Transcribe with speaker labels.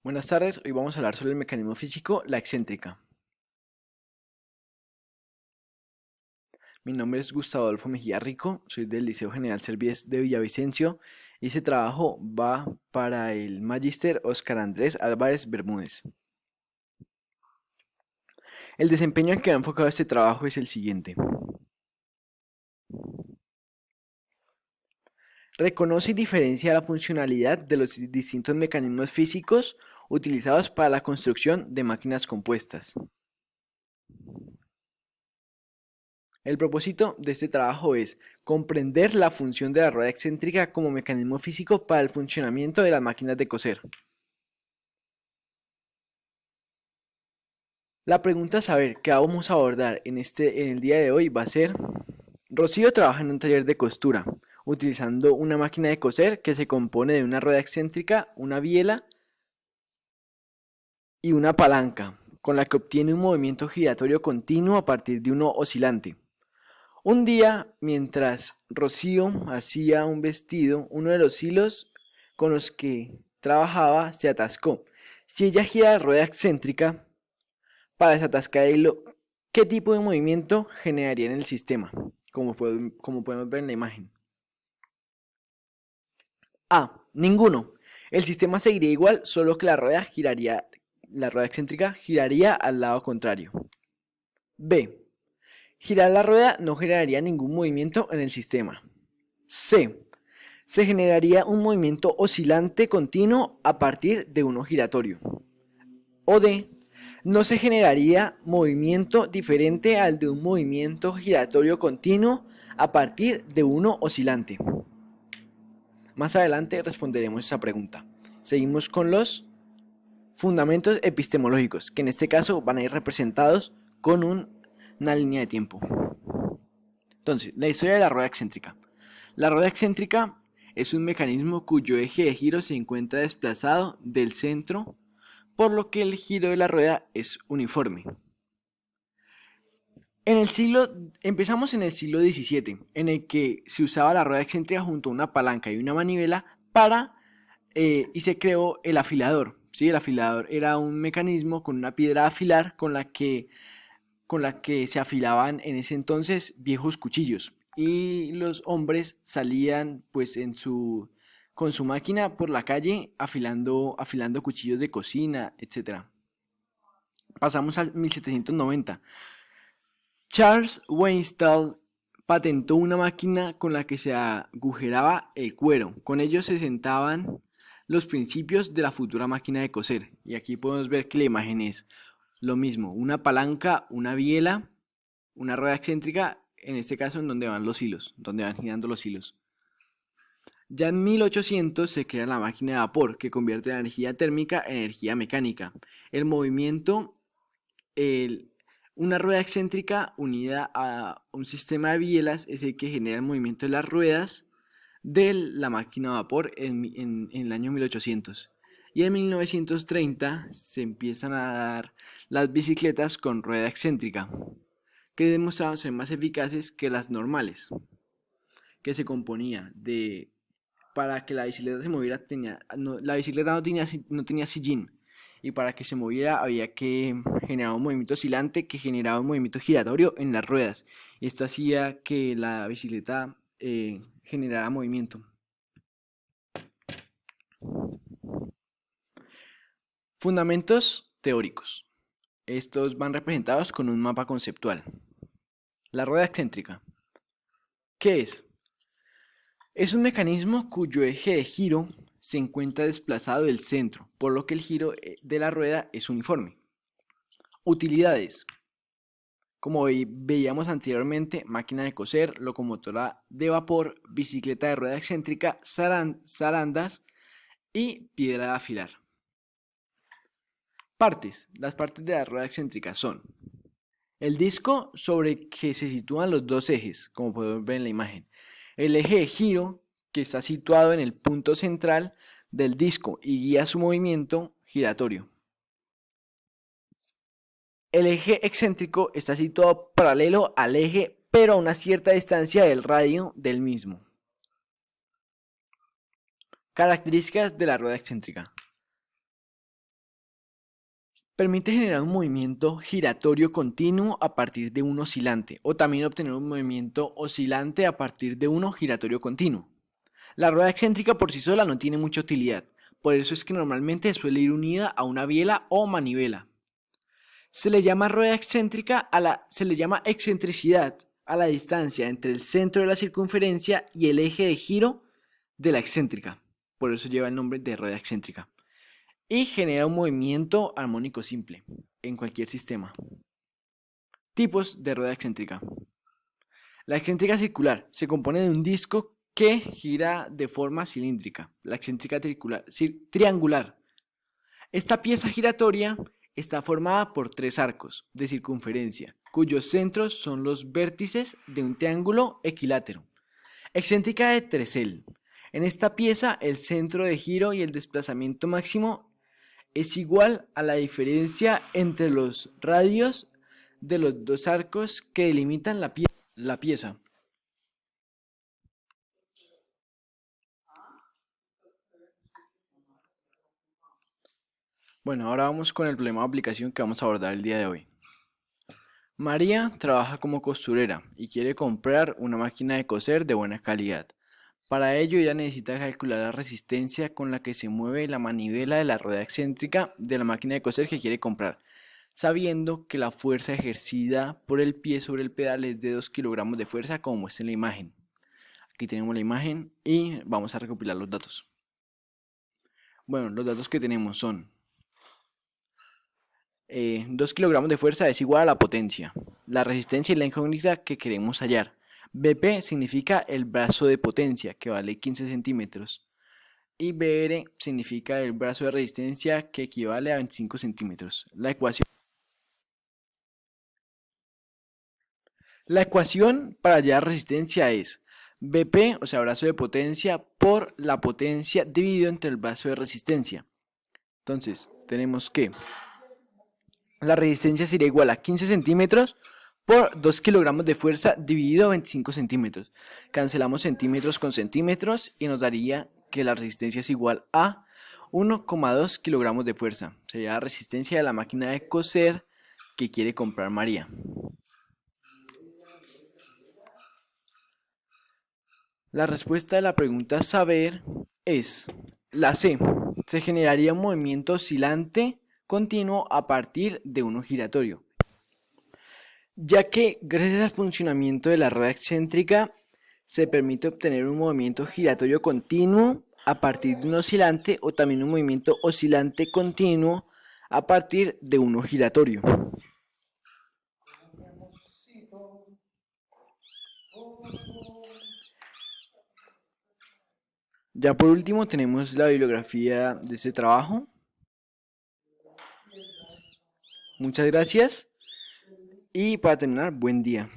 Speaker 1: Buenas tardes, hoy vamos a hablar sobre el mecanismo físico, la excéntrica. Mi nombre es Gustavo Adolfo Mejía Rico, soy del Liceo General Servies de Villavicencio y ese trabajo va para el Magíster Óscar Andrés Álvarez Bermúdez. El desempeño en que ha enfocado este trabajo es el siguiente. Reconoce y diferencia la funcionalidad de los distintos mecanismos físicos utilizados para la construcción de máquinas compuestas. El propósito de este trabajo es comprender la función de la rueda excéntrica como mecanismo físico para el funcionamiento de las máquinas de coser. La pregunta a saber que vamos a abordar en el día de hoy va a ser: Rocío trabaja en un taller de costura, utilizando una máquina de coser que se compone de una rueda excéntrica, una biela y una palanca, con la que obtiene un movimiento giratorio continuo a partir de uno oscilante. Un día, mientras Rocío hacía un vestido, uno de los hilos con los que trabajaba se atascó. Si ella gira la rueda excéntrica para desatascar el hilo, ¿qué tipo de movimiento generaría en el sistema? Como podemos ver en la imagen. A. Ninguno. El sistema seguiría igual, solo que la rueda excéntrica giraría al lado contrario. B. Girar la rueda no generaría ningún movimiento en el sistema. C. Se generaría un movimiento oscilante continuo a partir de uno giratorio. O D. No se generaría movimiento diferente al de un movimiento giratorio continuo a partir de uno oscilante. Más adelante responderemos esa pregunta. Seguimos con los fundamentos epistemológicos, que en este caso van a ir representados con una línea de tiempo. Entonces, la historia de la rueda excéntrica. La rueda excéntrica es un mecanismo cuyo eje de giro se encuentra desplazado del centro, por lo que el giro de la rueda es uniforme. Empezamos en el siglo XVII, en el que se usaba la rueda excéntrica junto a una palanca y una manivela y se creó el afilador. ¿Sí? El afilador era un mecanismo con una piedra a afilar con la que se afilaban en ese entonces viejos cuchillos, y los hombres salían pues con su máquina por la calle afilando cuchillos de cocina, etc. Pasamos al 1790. Charles Weinstall patentó una máquina con la que se agujeraba el cuero. Con ello se sentaban los principios de la futura máquina de coser. Y aquí podemos ver que la imagen es lo mismo: una palanca, una biela, una rueda excéntrica, en este caso en donde van los hilos, donde van girando los hilos. Ya en 1800 se crea la máquina de vapor, que convierte la energía térmica en energía mecánica. El movimiento, una rueda excéntrica unida a un sistema de bielas es el que genera el movimiento de las ruedas de la máquina de vapor en el año 1800. Y en 1930 se empiezan a dar las bicicletas con rueda excéntrica, que demostraban ser más eficaces que las normales, que se componía de... Para que la bicicleta se moviera, la bicicleta no tenía sillín, y para que se moviera había que generar un movimiento oscilante que generaba un movimiento giratorio en las ruedas. Y esto hacía que la bicicleta generara movimiento. Fundamentos teóricos. Estos van representados con un mapa conceptual. La rueda excéntrica. ¿Qué es? Es un mecanismo cuyo eje de giro se encuentra desplazado del centro, por lo que el giro de la rueda es uniforme. Utilidades. Como veíamos anteriormente: máquina de coser, locomotora de vapor, bicicleta de rueda excéntrica, zarandas y piedra de afilar. Partes. Las partes de la rueda excéntrica son el disco sobre que se sitúan los dos ejes, como podemos ver en la imagen. El eje de giro, que está situado en el punto central del disco y guía su movimiento giratorio. El eje excéntrico está situado paralelo al eje, pero a una cierta distancia del radio del mismo. Características de la rueda excéntrica. Permite generar un movimiento giratorio continuo a partir de un oscilante o también obtener un movimiento oscilante a partir de uno giratorio continuo. La rueda excéntrica por sí sola no tiene mucha utilidad, por eso es que normalmente suele ir unida a una biela o manivela. Se le llama rueda excéntrica se le llama excentricidad a la distancia entre el centro de la circunferencia y el eje de giro de la excéntrica. Por eso lleva el nombre de rueda excéntrica. Y genera un movimiento armónico simple en cualquier sistema. Tipos de rueda excéntrica. La excéntrica circular se compone de un disco que gira de forma cilíndrica. La excéntrica triangular. Esta pieza giratoria está formada por 3 arcos de circunferencia, cuyos centros son los vértices de un triángulo equilátero. Excéntrica de Tresel. En esta pieza el centro de giro y el desplazamiento máximo es igual a la diferencia entre los radios de los 2 arcos que delimitan la pieza. Bueno, ahora vamos con el problema de aplicación que vamos a abordar el día de hoy. María trabaja como costurera y quiere comprar una máquina de coser de buena calidad. Para ello ella necesita calcular la resistencia con la que se mueve la manivela de la rueda excéntrica de la máquina de coser que quiere comprar, sabiendo que la fuerza ejercida por el pie sobre el pedal es de 2 kilogramos de fuerza como muestra en la imagen. Aquí tenemos la imagen y vamos a recopilar los datos. Bueno, los datos que tenemos son 2 kilogramos de fuerza es igual a la potencia. La resistencia y la incógnita que queremos hallar. BP significa el brazo de potencia, que vale 15 centímetros. Y BR significa el brazo de resistencia, que equivale a 25 centímetros. La ecuación para hallar resistencia es BP, o sea, brazo de potencia, por la potencia dividido entre el brazo de resistencia. Entonces, tenemos que la resistencia sería igual a 15 centímetros por 2 kilogramos de fuerza dividido 25 centímetros. Cancelamos centímetros con centímetros y nos daría que la resistencia es igual a 1,2 kilogramos de fuerza. Sería la resistencia de la máquina de coser que quiere comprar María. La respuesta de la pregunta a saber es la C. Se generaría un movimiento oscilante continuo a partir de uno giratorio, ya que gracias al funcionamiento de la rueda excéntrica se permite obtener un movimiento giratorio continuo a partir de un oscilante o también un movimiento oscilante continuo a partir de uno giratorio. Ya por último tenemos la bibliografía de este trabajo. Muchas gracias y para terminar, buen día.